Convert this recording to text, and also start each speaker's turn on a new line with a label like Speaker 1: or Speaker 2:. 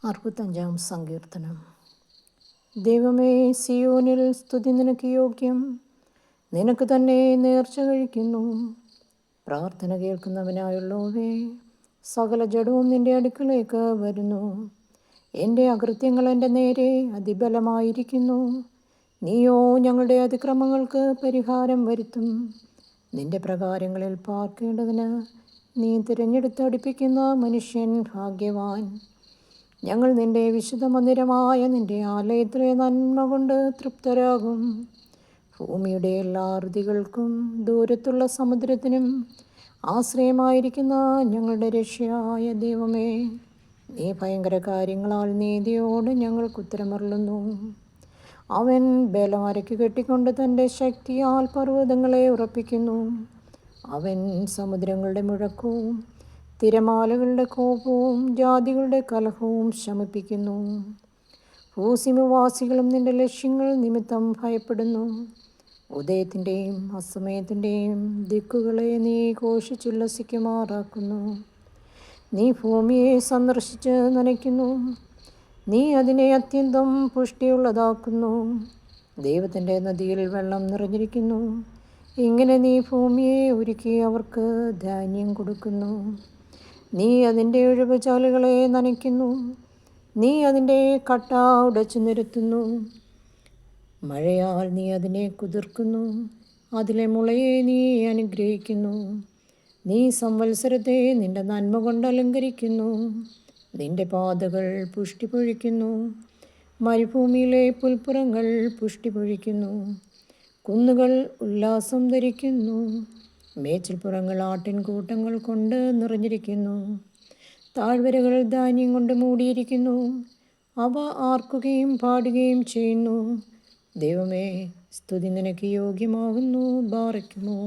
Speaker 1: 65 സങ്കീർത്തനം. ദൈവമേ, സിയോനിൽ സ്തുതി നിനക്ക് യോഗ്യം. നിനക്ക് തന്നെ നേർച്ച കഴിക്കുന്നു. പ്രാർത്ഥന കേൾക്കുന്നവനായുള്ളോവേ, സകല ജഡവും നിന്റെ അടുക്കലേക്ക് വരുന്നു. എൻ്റെ അകൃത്യങ്ങൾ എൻ്റെ നേരെ അതിബലമായിരിക്കുന്നു. നീയോ ഞങ്ങളുടെ അതിക്രമങ്ങൾക്ക് പരിഹാരം വരുത്തും. നിന്റെ പ്രകാരങ്ങളിൽ പാർക്കേണ്ടതിന് നീ തിരഞ്ഞെടുത്ത് അടുപ്പിക്കുന്ന മനുഷ്യൻ ഭാഗ്യവാൻ. ഞങ്ങൾ നിന്റെ വിശുദ്ധ മന്ദിരമായ നിന്റെ ആലയത്തിലെ നന്മ കൊണ്ട് തൃപ്തരാകും. ഭൂമിയുടെ എല്ലാ അറുതികൾക്കും ദൂരത്തുള്ള സമുദ്രത്തിനും ആശ്രയമായിരിക്കുന്ന ഞങ്ങളുടെ രക്ഷയായ ദൈവമേ, നീ ഭയങ്കര കാര്യങ്ങളാൽ നീതിയോട് ഞങ്ങൾക്ക് ഉത്തരമരുളുന്നു. അവൻ ബലമരയ്ക്ക് കെട്ടിക്കൊണ്ട് തൻ്റെ ശക്തിയാൽ പർവ്വതങ്ങളെ ഉറപ്പിക്കുന്നു. അവൻ സമുദ്രങ്ങളുടെ മുഴക്കവും തിരമാലകളുടെ കോപവും ജാതികളുടെ കലഹവും ശമിപ്പിക്കുന്നു. ഭൂസിമവാസികളും നിന്റെ ലക്ഷ്യങ്ങൾ നിമിത്തം ഭയപ്പെടുന്നു. ഉദയത്തിൻ്റെയും അസ്തമയത്തിൻ്റെയും ദിക്കുകളെ നീ ഘോഷിച്ചുല്ലസിക്കുമാറാക്കുന്നു. നീ ഭൂമിയെ സന്ദർശിച്ച് നനയ്ക്കുന്നു. നീ അതിനെ അത്യന്തം പുഷ്ടിയുള്ളതാക്കുന്നു. ദൈവത്തിൻ്റെ നദിയിൽ വെള്ളം നിറഞ്ഞിരിക്കുന്നു. ഇങ്ങനെ നീ ഭൂമിയെ ഒരുക്കി അവർക്ക് ധാന്യം കൊടുക്കുന്നു. നീ അതിൻ്റെ ഒഴുകുചാലുകളെ നനയ്ക്കുന്നു. നീ അതിൻ്റെ കട്ട ഉടച്ചു നിരത്തുന്നു. മഴയാൽ നീ അതിനെ കുതിർക്കുന്നു. അതിലെ മുളയെ നീ അനുഗ്രഹിക്കുന്നു. നീ സംവത്സരത്തെ നിന്റെ നന്മ കൊണ്ട് അലങ്കരിക്കുന്നു. നിന്റെ പാതകൾ പുഷ്ടി പൊഴിക്കുന്നു. മരുഭൂമിയിലെ പുൽപ്പുറങ്ങൾ പുഷ്ടി പൊഴിക്കുന്നു. കുന്നുകൾ ഉല്ലാസം ധരിക്കുന്നു. മേച്ചിൽപ്പുറങ്ങൾ ആട്ടിൻകൂട്ടങ്ങൾ കൊണ്ട് നിറഞ്ഞിരിക്കുന്നു. താഴ്വരകൾ ധാന്യം കൊണ്ട് മൂടിയിരിക്കുന്നു. അവ ആർക്കുകയും പാടുകയും ചെയ്യുന്നു. ദൈവമേ, സ്തുതി നിനക്ക് യോഗ്യമാകുന്നു. ബാറയ്ക്കുമോ.